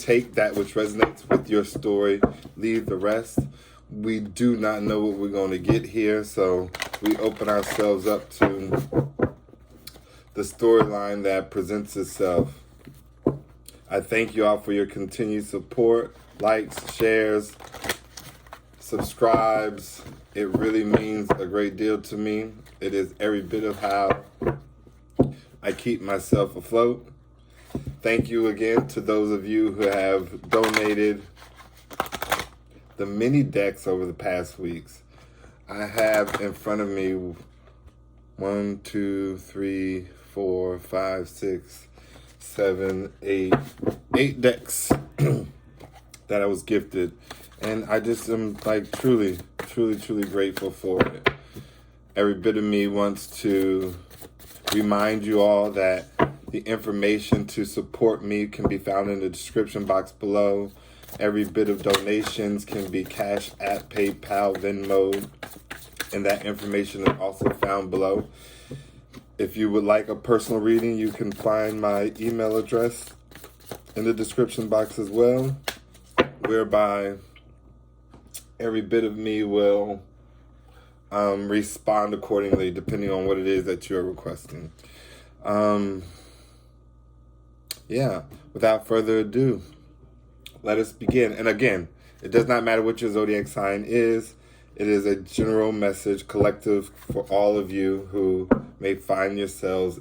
take that which resonates with your story, leave the rest. We do not know what we're going to get here, so we open ourselves up to the storyline that presents itself. I thank you all for your continued support, likes, shares, subscribes. It really means a great deal to me. It is every bit of how I keep myself afloat. Thank you again to those of you who have donated the mini decks over the past weeks. I have in front of me 1, 2, 3, 4, 5, 6, 7, 8 decks that I was gifted. And I just am like truly grateful for it. Every bit of me wants to remind you all that the information to support me can be found in the description box below. Every bit of donations can be CashApp, PayPal, Venmo, and that information is also found below. If you would like a personal reading, you can find my email address in the description box as well, whereby every bit of me will respond accordingly, depending on what it is that you're requesting. Without further ado, let us begin. And again, it does not matter what your zodiac sign is. It is a general message, collective, for all of you who may find yourselves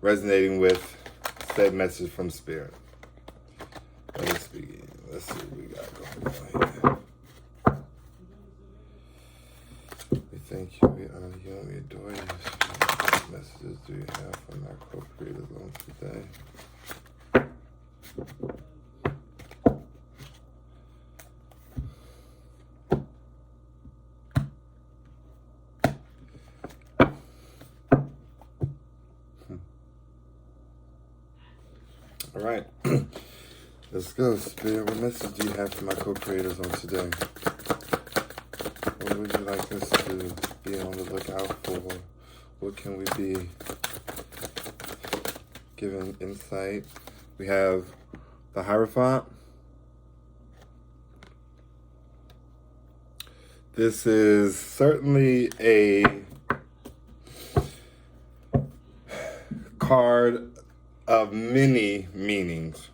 resonating with said message from Spirit. Let us begin. Let's see what we got going on here. We thank you, we honor you, and we adore you. What messages do you have from our co-creators on today? All right, let's go. Spirit, what message do you have for my co-creators on today? What would you like us to be on the lookout for? What can we be given insight? We have the Hierophant. This is certainly a card of many meanings.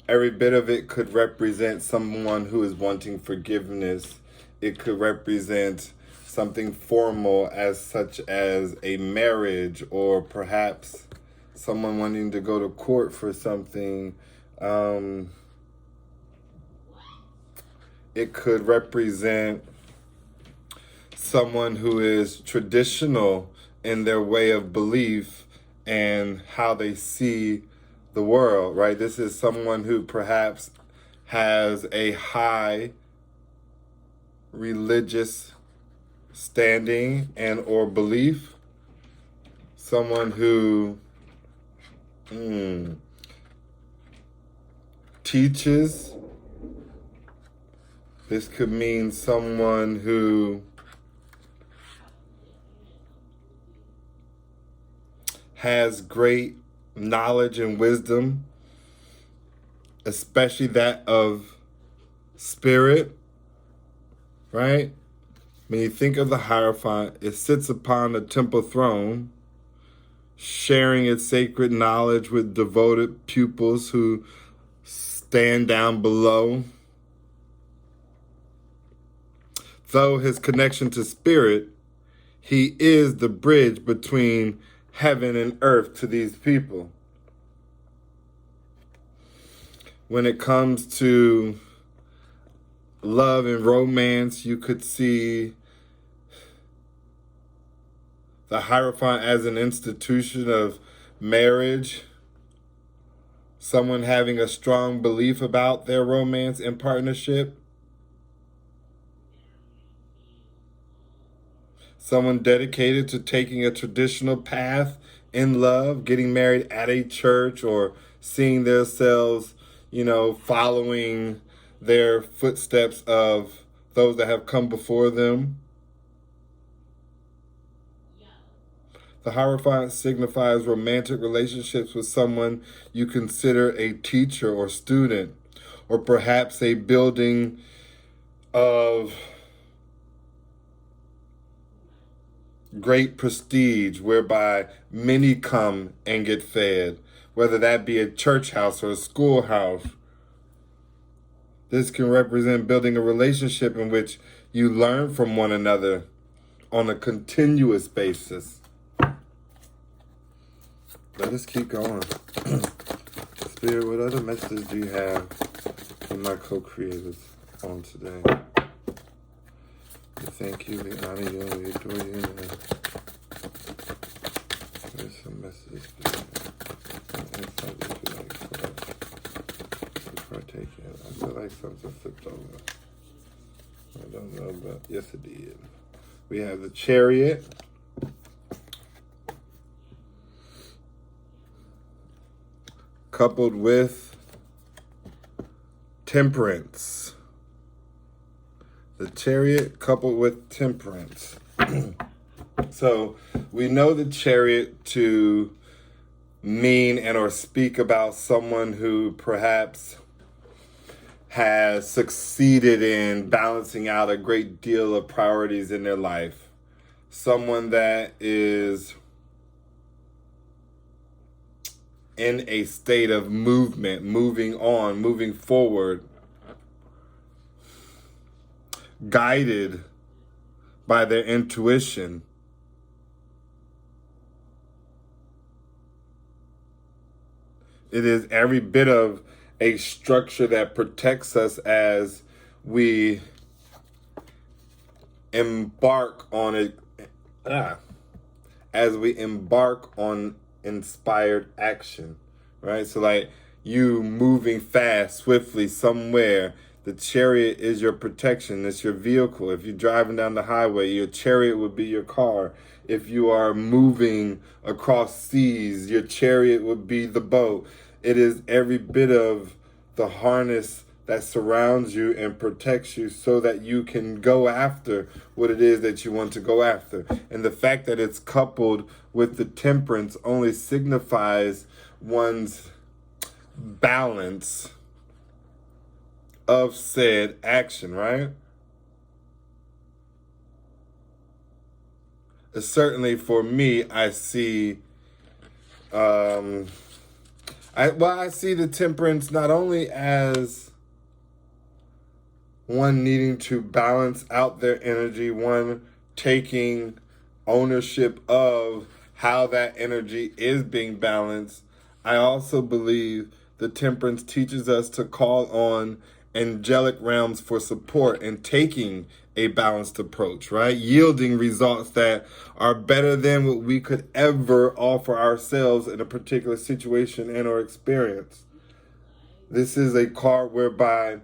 Every bit of it could represent someone who is wanting forgiveness. It could represent something formal, as such as a marriage, or perhaps someone wanting to go to court for something. It could represent someone who is traditional in their way of belief and how they see the world, right? This is someone who perhaps has a high religious standing and or belief. Someone who teaches. This could mean someone who has great knowledge and wisdom, especially that of spirit, right? When you think of the Hierophant, it sits upon a temple throne, sharing its sacred knowledge with devoted pupils who stand down below. Though his connection to spirit, he is the bridge between heaven and earth to these people. When it comes to love and romance, you could see the Hierophant as an institution of marriage, someone having a strong belief about their romance and partnership, someone dedicated to taking a traditional path in love, getting married at a church, or seeing themselves, following their footsteps of those that have come before them. The Hierophant signifies romantic relationships with someone you consider a teacher or student, or perhaps a building of great prestige whereby many come and get fed, whether that be a church house or a schoolhouse. This can represent building a relationship in which you learn from one another on a continuous basis. Let us keep going. Spirit, what other messages do you have for my co-creators on today? We thank you, we honor you, and we adore you. There's some messages for you. Insight if you like for us. Before I take it, I feel like something slipped over. I don't know, but yes it did. We have the Chariot. Coupled with Temperance. The Chariot coupled with Temperance. So we know the Chariot to mean and or speak about someone who perhaps has succeeded in balancing out a great deal of priorities in their life. Someone that is in a state of movement, moving on, moving forward, guided by their intuition. It is every bit of a structure that protects us as we embark on it, as we embark on inspired action, right? So like you moving fast, swiftly somewhere, the Chariot is your protection. It's your vehicle. If you're driving down the highway, your Chariot would be your car. If you are moving across seas, your Chariot would be the boat. It is every bit of the harness that surrounds you and protects you so that you can go after what it is that you want to go after. And the fact that it's coupled with the Temperance only signifies one's balance of said action, right? Certainly for me, I see I see the Temperance not only as one needing to balance out their energy, one taking ownership of how that energy is being balanced. I also believe the Temperance teaches us to call on angelic realms for support and taking a balanced approach, right? Yielding results that are better than what we could ever offer ourselves in a particular situation and or experience. This is a card whereby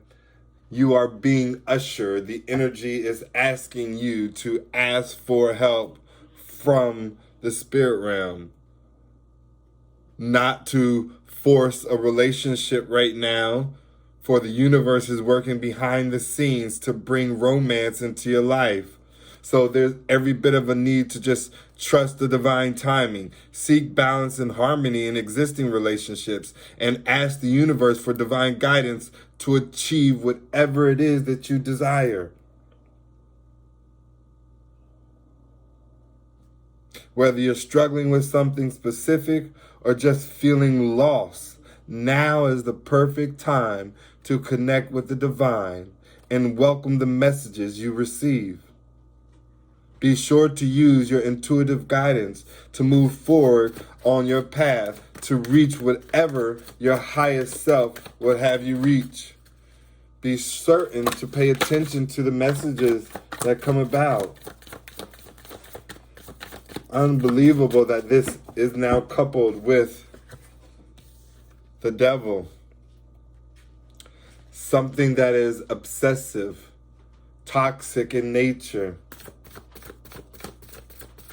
you are being ushered. The energy is asking you to ask for help from the spirit realm. Not to force a relationship right now, for the universe is working behind the scenes to bring romance into your life. So there's every bit of a need to just trust the divine timing, seek balance and harmony in existing relationships, and ask the universe for divine guidance to achieve whatever it is that you desire. Whether you're struggling with something specific or just feeling lost, now is the perfect time to connect with the divine and welcome the messages you receive. Be sure to use your intuitive guidance to move forward on your path to reach whatever your highest self would have you reach. Be certain to pay attention to the messages that come about. Unbelievable that this is now coupled with the devil. Something that is obsessive, toxic in nature.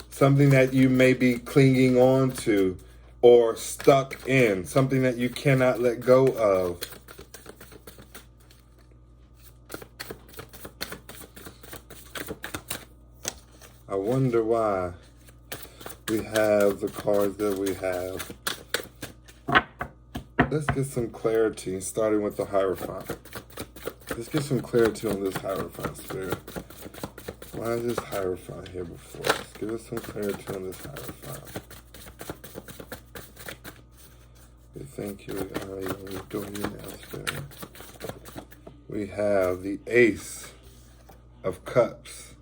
Something that you may be clinging on to or stuck in. Something that you cannot let go of. I wonder why we have the cards that we have. Let's get some clarity, starting with the Hierophant. Let's get some clarity on this Hierophant spirit. Why is this Hierophant here before us? Give us some clarity on this Hierophant. We thank you, we honor you, and we adore you now, Spirit. We have the Ace of Cups.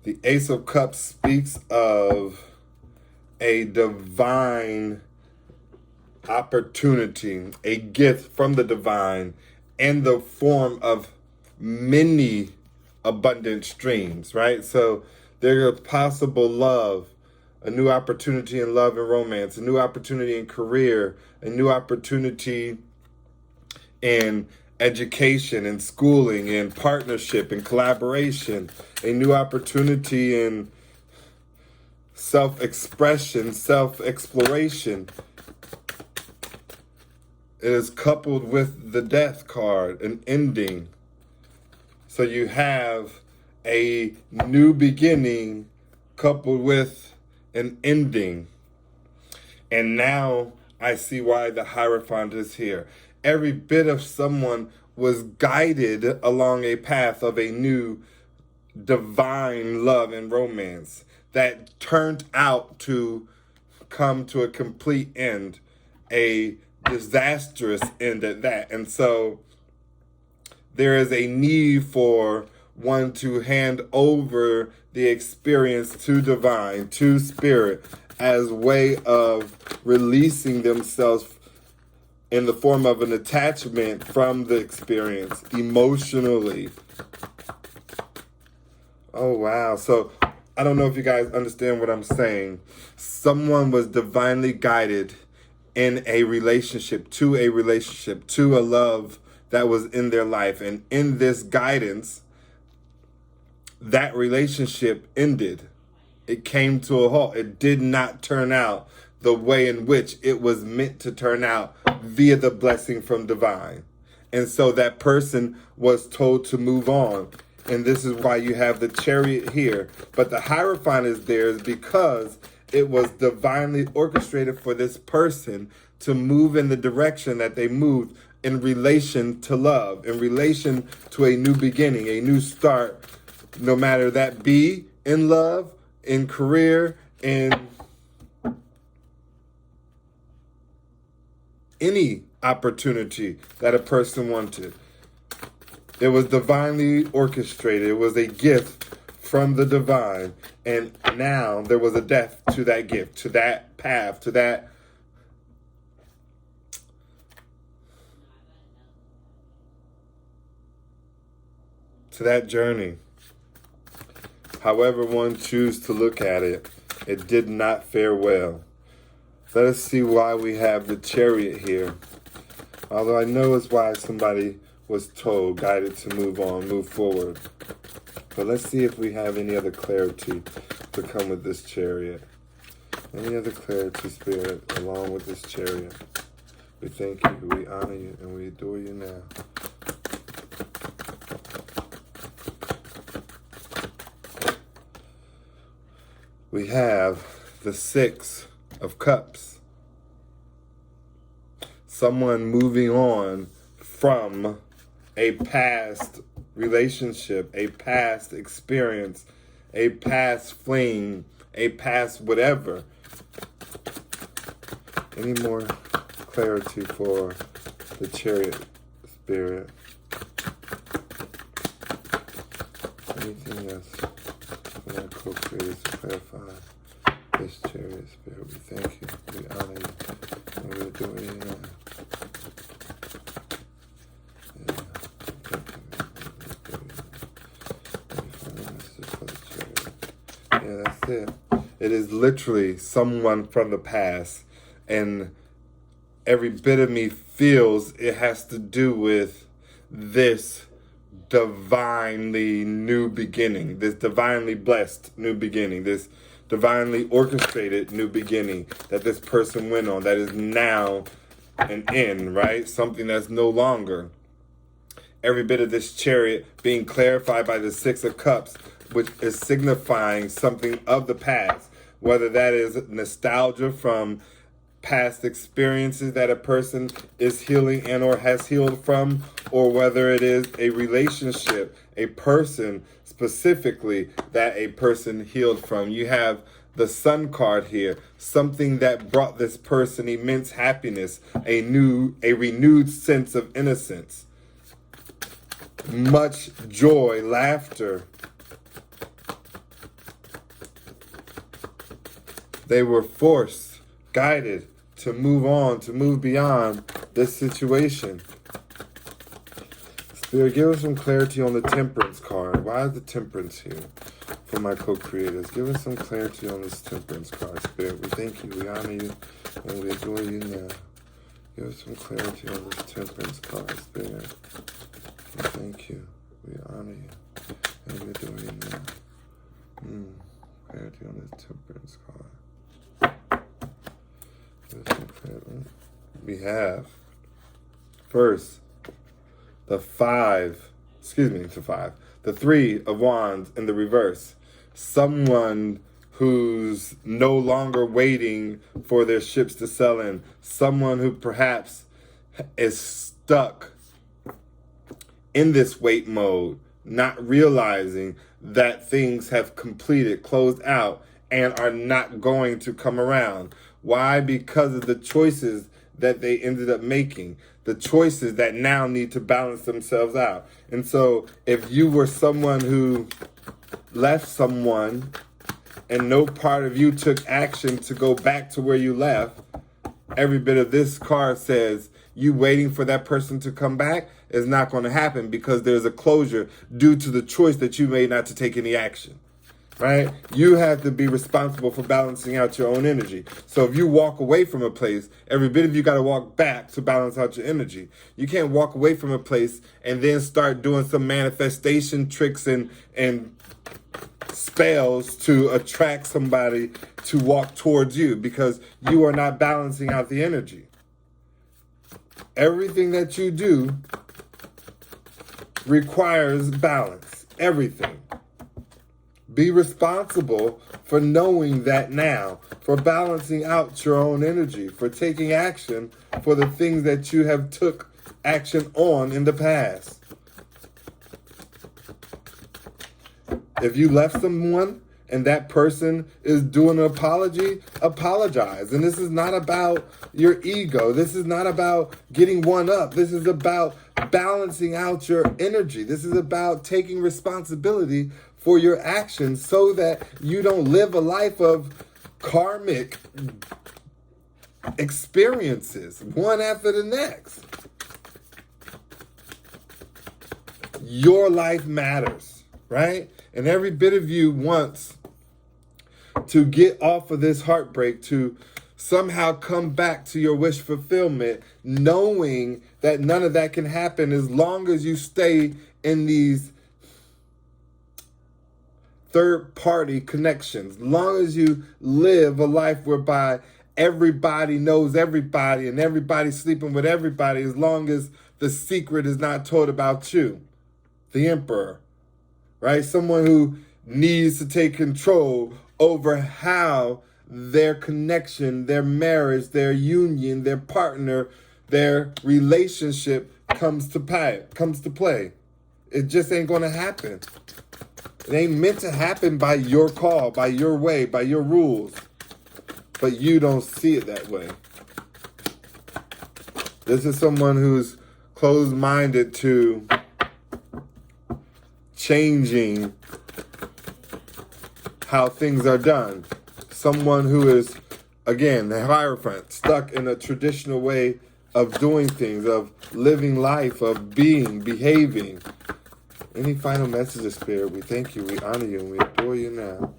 The Ace of Cups speaks of a divine opportunity, a gift from the divine in the form of many abundant streams, right? So there's possible love, a new opportunity in love and romance, a new opportunity in career, a new opportunity in education and schooling and partnership and collaboration, a new opportunity in self-expression, self-exploration. It is coupled with the Death card, an ending. So you have a new beginning coupled with an ending. And now I see why the Hierophant is here. Every bit of someone was guided along a path of a new divine love and romance that turned out to come to a complete end, a disastrous end at that. And so there is a need for one to hand over the experience to divine, to spirit, as way of releasing themselves in the form of an attachment from the experience emotionally. Oh, wow. So I don't know if you guys understand what I'm saying. Someone was divinely guided in a relationship, to a love that was in their life. And in this guidance, that relationship ended. It came to a halt. It did not turn out the way in which it was meant to turn out via the blessing from divine. And so that person was told to move on. And this is why you have the Chariot here. But the Hierophant is there is because it was divinely orchestrated for this person to move in the direction that they moved in relation to love, in relation to a new beginning, a new start, no matter that be in love, in career, in any opportunity that a person wanted. It was divinely orchestrated. It was a gift from the divine. And now there was a death to that gift, to that path, to that journey. However one chooses to look at it, it did not fare well. Let us see why we have the Chariot here. Although I know it's why somebody was told, guided to move on, move forward. But let's see if we have any other clarity to come with this Chariot. Any other clarity, Spirit, along with this Chariot. We thank you, we honor you, and we adore you now. We have the Six of Cups. Someone moving on from a past relationship, a past experience, a past fling, a past whatever. Any more clarity for the Chariot, Spirit? Anything else for our co-creators to clarify this Chariot, Spirit? We thank you, we honor you, and we adore you now. Yeah, that's it. It is literally someone from the past, and every bit of me feels it has to do with this divinely new beginning, this divinely blessed new beginning, this divinely orchestrated new beginning that this person went on, that is now an end, right? Something that's no longer. Every bit of this Chariot being clarified by the Six of Cups, which is signifying something of the past, whether that is nostalgia from past experiences that a person is healing and or has healed from, or whether it is a relationship, a person specifically that a person healed from. You have the Sun card here, something that brought this person immense happiness, a renewed sense of innocence, much joy, laughter. They were forced, guided to move on, to move beyond this situation. Spirit, give us some clarity on the Temperance card. Why is the Temperance here for my co-creators? Give us some clarity on this Temperance card, Spirit. We thank you, we honor you, and we adore you now. Give us some clarity on this Temperance card, Spirit. We thank you, we honor you, and we adore you now. Clarity on this Temperance card. We have first the Three of Wands in the reverse. Someone who's no longer waiting for their ships to sail in. Someone who perhaps is stuck in this wait mode, not realizing that things have completed, closed out, and are not going to come around. Why? Because of the choices that they ended up making, the choices that now need to balance themselves out. And so if you were someone who left someone and no part of you took action to go back to where you left, every bit of this card says you waiting for that person to come back is not going to happen, because there's a closure due to the choice that you made not to take any action. Right? You have to be responsible for balancing out your own energy. So if you walk away from a place, every bit of you got to walk back to balance out your energy. You can't walk away from a place and then start doing some manifestation tricks and spells to attract somebody to walk towards you, because you are not balancing out the energy. Everything that you do requires balance. Everything. Be responsible for knowing that now, for balancing out your own energy, for taking action for the things that you have took action on in the past. If you left someone and that person is doing an apology, apologize. And this is not about your ego. This is not about getting one up. This is about balancing out your energy. This is about taking responsibility for your actions so that you don't live a life of karmic experiences, one after the next. Your life matters, right? And every bit of you wants to get off of this heartbreak, to somehow come back to your wish fulfillment, knowing that none of that can happen as long as you stay in these third-party connections, long as you live a life whereby everybody knows everybody and everybody's sleeping with everybody, as long as the secret is not told about you, the emperor, right? Someone who needs to take control over how their connection, their marriage, their union, their partner, their relationship comes to play. It just ain't going to happen. It ain't meant to happen by your call, by your way, by your rules. But you don't see it that way. This is someone who's closed-minded to changing how things are done. Someone who is, again, the Hierophant, stuck in a traditional way of doing things, of living life, of being, behaving. Any final messages, Spirit? We thank you, we honor you, and we adore you now.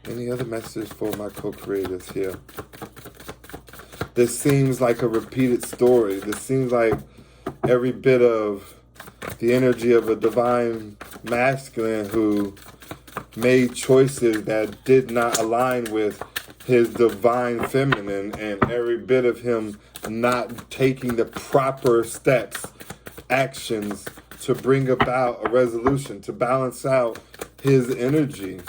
Any other messages for my co-creators here? This seems like a repeated story. This seems like every bit of the energy of a divine masculine who made choices that did not align with his divine feminine, and every bit of him not taking the proper steps, actions to bring about a resolution, to balance out his energy,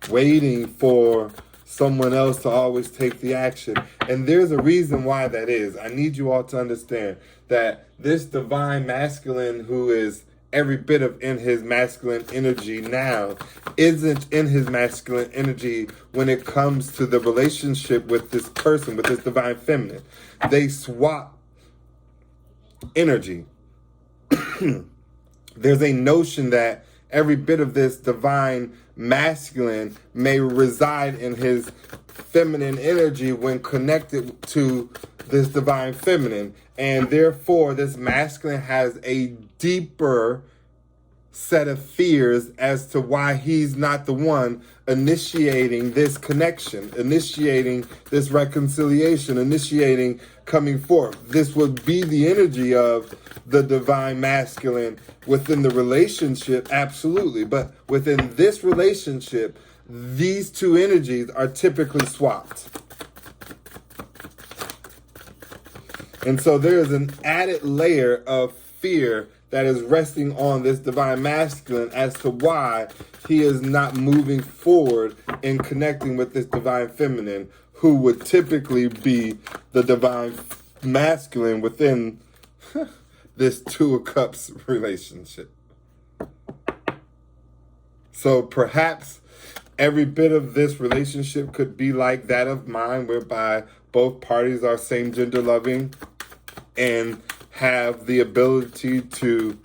waiting for someone else to always take the action. And there's a reason why that is. I need you all to understand that this divine masculine, who is every bit of in his masculine energy now, isn't in his masculine energy when it comes to the relationship with this person, with this divine feminine. They swap energy. There's a notion that every bit of this divine masculine may reside in his feminine energy when connected to this divine feminine. And therefore, this masculine has a deeper set of fears as to why he's not the one initiating this connection, initiating this reconciliation, initiating coming forth. This would be the energy of the divine masculine within the relationship, absolutely. But within this relationship, these two energies are typically swapped. And so there is an added layer of fear that is resting on this divine masculine as to why he is not moving forward in connecting with this divine feminine, who would typically be the divine masculine within this Two of Cups relationship. So perhaps every bit of this relationship could be like that of mine, whereby both parties are same gender loving and have the ability to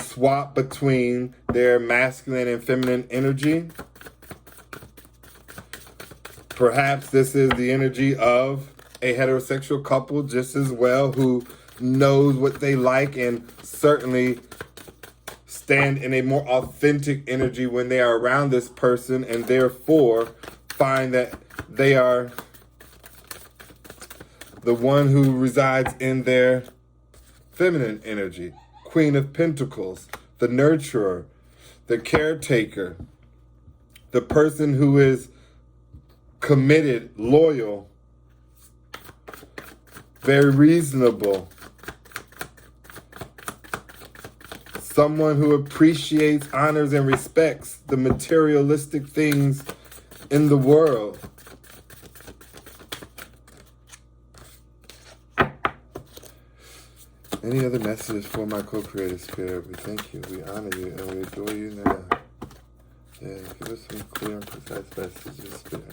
swap between their masculine and feminine energy. Perhaps this is the energy of a heterosexual couple just as well, who knows what they like and certainly stand in a more authentic energy when they are around this person, and therefore find that they are the one who resides in their feminine energy. Queen of Pentacles, the nurturer, the caretaker, the person who is committed, loyal, very reasonable, someone who appreciates, honors, and respects the materialistic things in the world. Any other messages for my co-creator spirit? We thank you, we honor you, and we adore you now. Yeah, give us some clear and precise messages, spirit.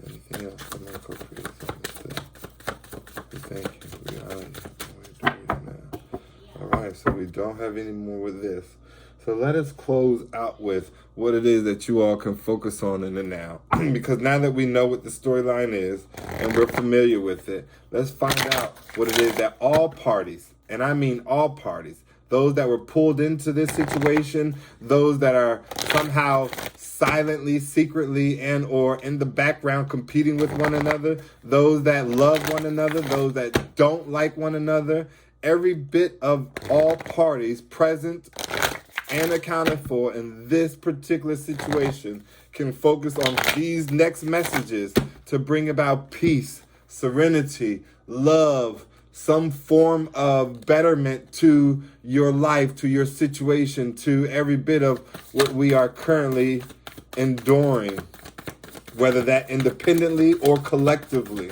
Anything else for my co-creator spirit? We thank you, we honor you, and we adore you now. Alright, so we don't have any more with this. So let us close out with what it is that you all can focus on in the now. Because now that we know what the storyline is and we're familiar with it, let's find out what it is that all parties, and I mean all parties, those that were pulled into this situation, those that are somehow silently, secretly, and or in the background competing with one another, those that love one another, those that don't like one another, every bit of all parties present and accounted for in this particular situation can focus on these next messages to bring about peace, serenity, love, some form of betterment to your life, to your situation, to every bit of what we are currently enduring, whether that independently or collectively.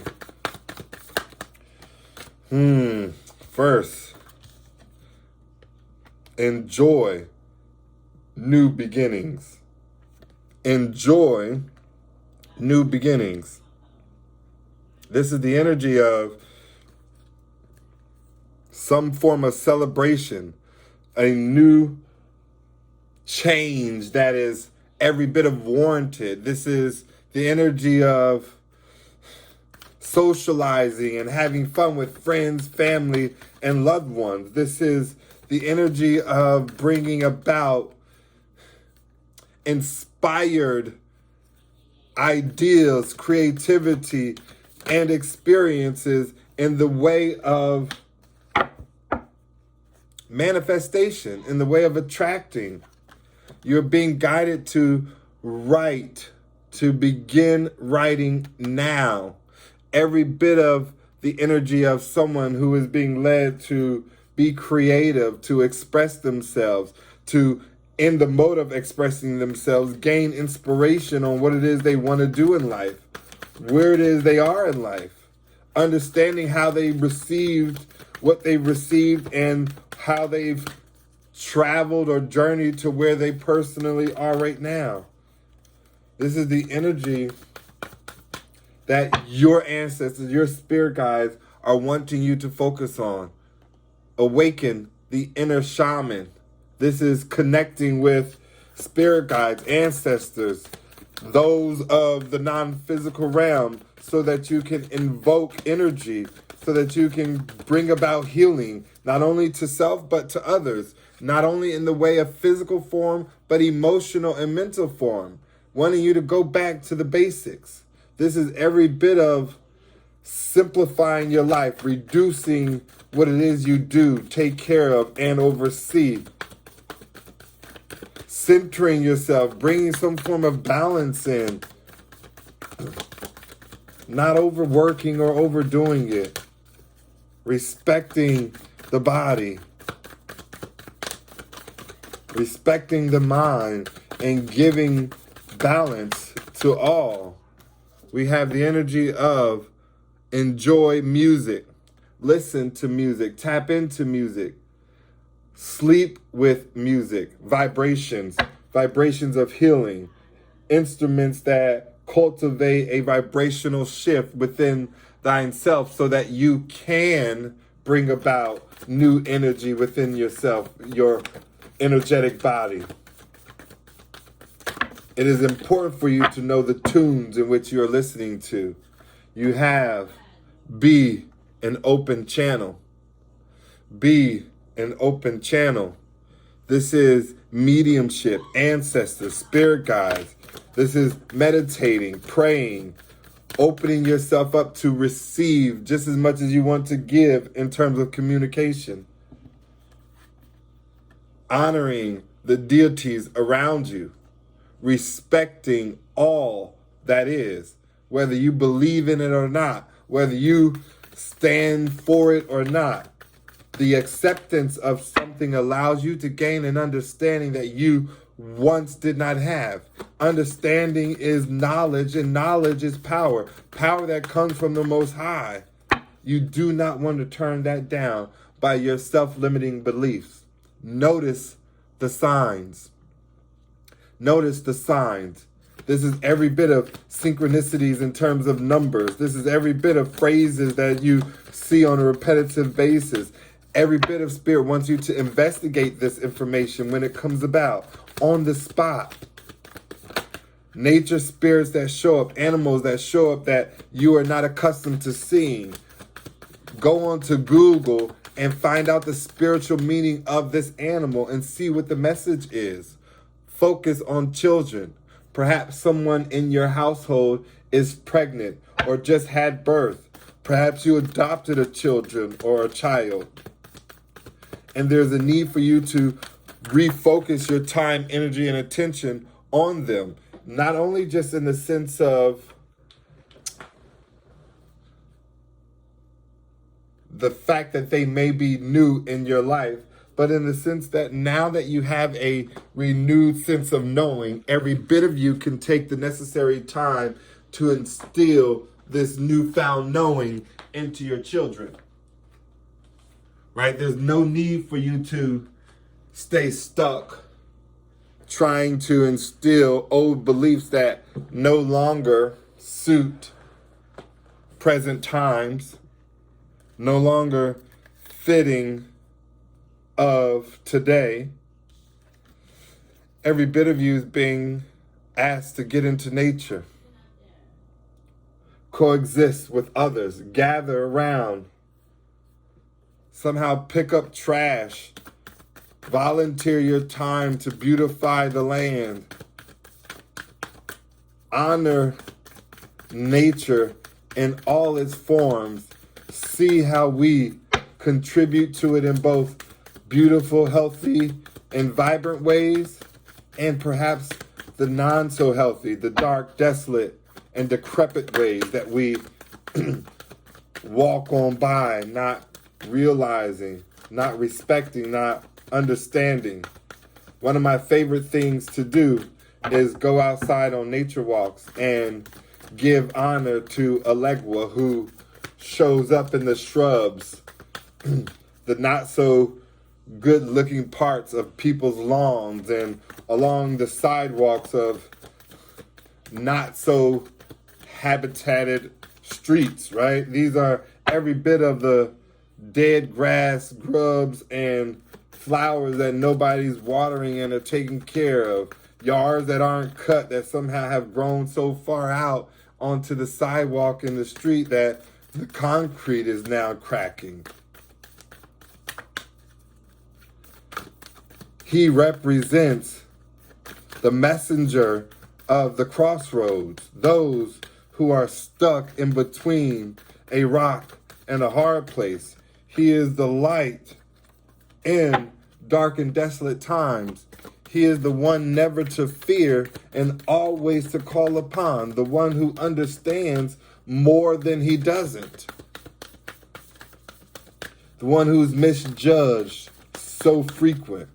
First, enjoy new beginnings. Enjoy new beginnings. This is the energy of some form of celebration, a new change that is every bit of warranted. This is the energy of socializing and having fun with friends, family, and loved ones. This is the energy of bringing about inspired ideas, creativity, and experiences in the way of manifestation, in the way of attracting. You're being guided to write, to begin writing now. Every bit of the energy of someone who is being led to be creative, to express themselves, to in the mode of expressing themselves, gain inspiration on what it is they want to do in life, where it is they are in life, understanding how they received what they received and how they've traveled or journeyed to where they personally are right now. This is the energy that your ancestors, your spirit guides are wanting you to focus on. Awaken the inner shaman. This is connecting with spirit guides, ancestors, those of the non-physical realm, so that you can invoke energy, so that you can bring about healing, not only to self, but to others, not only in the way of physical form, but emotional and mental form, wanting you to go back to the basics. This is every bit of simplifying your life, reducing what it is you do, take care of, and oversee. Centering yourself, bringing some form of balance in. Not overworking or overdoing it. Respecting the body. Respecting the mind, and giving balance to all. We have the energy of enjoy music, listen to music, tap into music, sleep with music, vibrations of healing, instruments that cultivate a vibrational shift within thine self so that you can bring about new energy within yourself, your energetic body. It is important for you to know the tunes in which you're listening to. You have be an open channel. Be an open channel. This is mediumship, ancestors, spirit guides. This is meditating, praying, opening yourself up to receive just as much as you want to give in terms of communication. Honoring the deities around you. Respecting all that is, whether you believe in it or not, whether you stand for it or not. The acceptance of something allows you to gain an understanding that you once did not have. Understanding is knowledge, and knowledge is power. Power that comes from the Most High. You do not want to turn that down by your self-limiting beliefs. Notice the signs. Notice the signs. This is every bit of synchronicities in terms of numbers. This is every bit of phrases that you see on a repetitive basis. Every bit of spirit wants you to investigate this information when it comes about on the spot. Nature spirits that show up, animals that show up that you are not accustomed to seeing. Go on to Google and find out the spiritual meaning of this animal and see what the message is. Focus on children. Perhaps someone in your household is pregnant or just had birth. Perhaps you adopted a children or a child. And there's a need for you to refocus your time, energy, and attention on them. Not only just in the sense of the fact that they may be new in your life, but in the sense that now that you have a renewed sense of knowing, every bit of you can take the necessary time to instill this newfound knowing into your children. Right? There's no need for you to stay stuck trying to instill old beliefs that no longer suit present times, no longer fitting of today. Every bit of you is being asked to get into nature, coexist with others, gather around, somehow pick up trash, volunteer your time to beautify the land, honor nature in all its forms, see how we contribute to it in both beautiful, healthy, and vibrant ways, and perhaps the non so healthy, the dark, desolate, and decrepit ways that we walk on by, not realizing, not respecting, not understanding. One of my favorite things to do is go outside on nature walks and give honor to Elegua, who shows up in the shrubs, the not so good looking parts of people's lawns and along the sidewalks of not so habitated streets, right? These are every bit of the dead grass, grubs, and flowers that nobody's watering and are taking care of. Yards that aren't cut that somehow have grown so far out onto the sidewalk in the street that the concrete is now cracking. He represents the messenger of the crossroads, those who are stuck in between a rock and a hard place. He is the light in dark and desolate times. He is the one never to fear and always to call upon, the one who understands more than he doesn't, the one who's misjudged so frequent.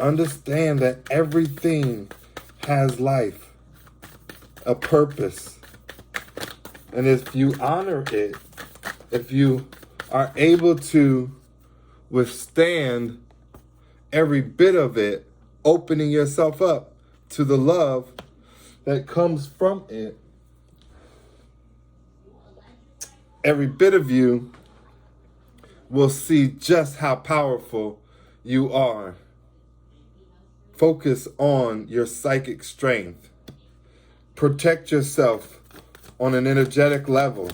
Understand that everything has life, a purpose. And if you honor it, if you are able to withstand every bit of it, opening yourself up to the love that comes from it, every bit of you will see just how powerful you are. Focus on your psychic strength. Protect yourself on an energetic level.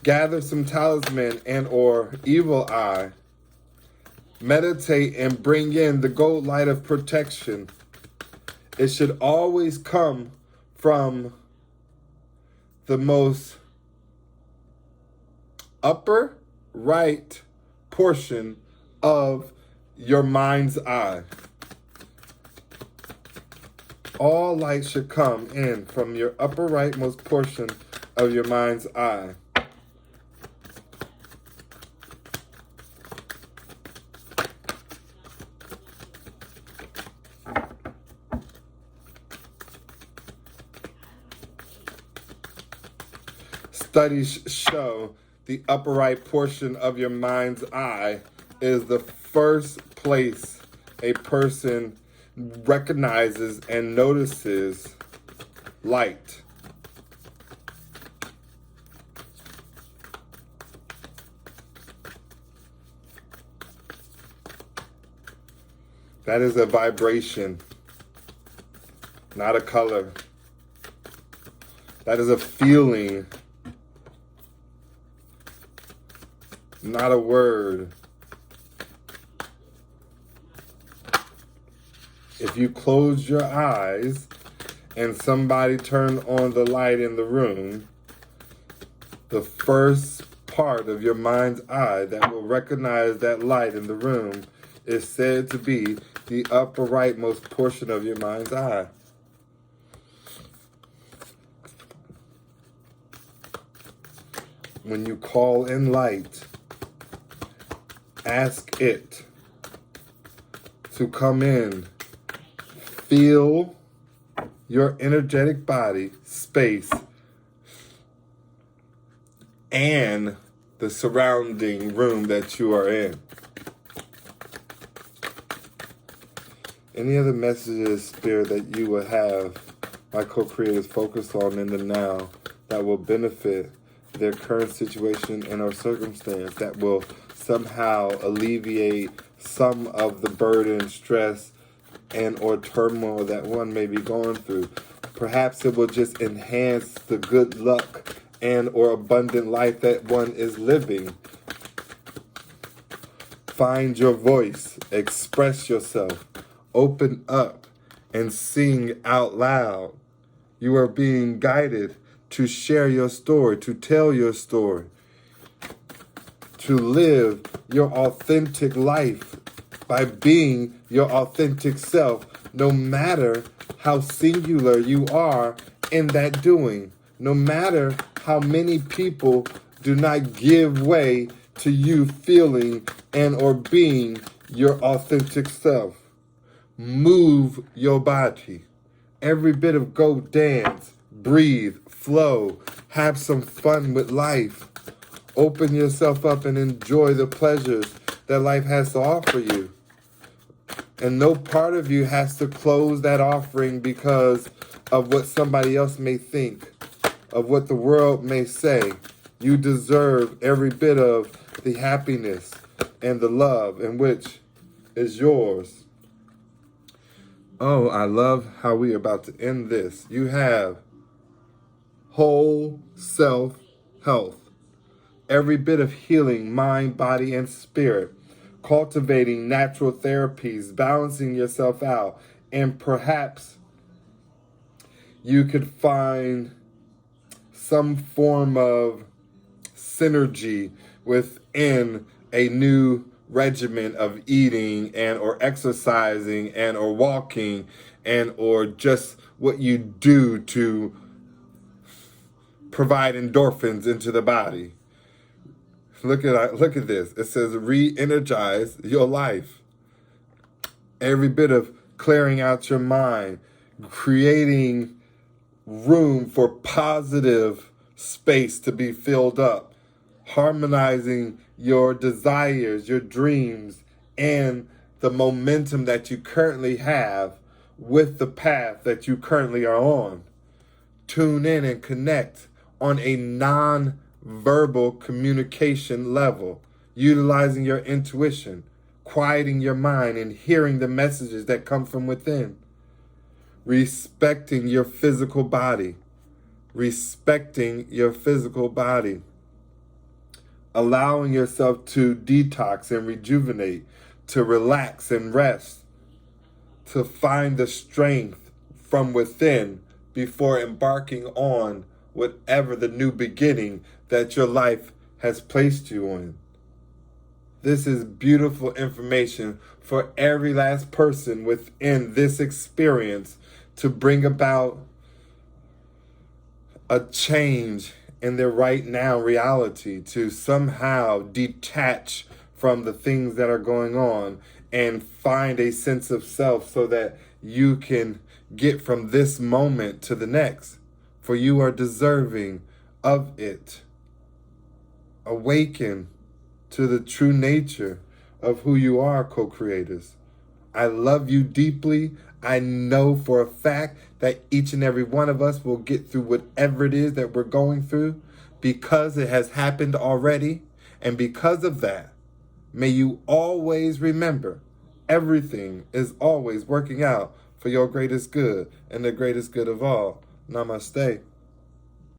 Gather some talisman and or evil eye. Meditate and bring in the gold light of protection. It should always come from the most upper right portion of your mind's eye. All light should come in from your upper rightmost portion of your mind's eye. Studies show the upper right portion of your mind's eye is the first place a person recognizes and notices light. That is a vibration, not a color. That is a feeling, not a word. If you close your eyes and somebody turned on the light in the room, the first part of your mind's eye that will recognize that light in the room is said to be the upper rightmost portion of your mind's eye. When you call in light, ask it to come in. Feel your energetic body, space, and the surrounding room that you are in. Any other messages, Spirit, that you would have my co-creators focus on in the now that will benefit their current situation and or circumstance, that will somehow alleviate some of the burden, stress, and or turmoil that one may be going through. Perhaps it will just enhance the good luck and or abundant life that one is living. Find your voice, express yourself, open up, and sing out loud. You are being guided to share your story, to tell your story, to live your authentic life by being your authentic self, no matter how singular you are in that doing, no matter how many people do not give way to you feeling and or being your authentic self. Move your body. Every bit of go dance, breathe, flow, have some fun with life. Open yourself up and enjoy the pleasures that life has to offer you. And no part of you has to close that offering because of what somebody else may think, of what the world may say. You deserve every bit of the happiness and the love in which is yours. Oh, I love how we are about to end this. You have whole self health. Every bit of healing, mind, body, and spirit. Cultivating natural therapies, balancing yourself out. And perhaps you could find some form of synergy within a new regimen of eating and or exercising and or walking and or just what you do to provide endorphins into the body. Look at this. It says re-energize your life. Every bit of clearing out your mind, creating room for positive space to be filled up, harmonizing your desires, your dreams, and the momentum that you currently have with the path that you currently are on. Tune in and connect on a non-verbal communication level, utilizing your intuition, quieting your mind, and hearing the messages that come from within. Respecting your physical body. Respecting your physical body. Allowing yourself to detox and rejuvenate, to relax and rest, to find the strength from within before embarking on whatever the new beginning that your life has placed you in. This is beautiful information for every last person within this experience to bring about a change in their right now reality, to somehow detach from the things that are going on and find a sense of self so that you can get from this moment to the next, for you are deserving of it. Awaken to the true nature of who you are, co-creators. I love you deeply. I know for a fact that each and every one of us will get through whatever it is that we're going through because it has happened already. And because of that, may you always remember everything is always working out for your greatest good and the greatest good of all. Namaste.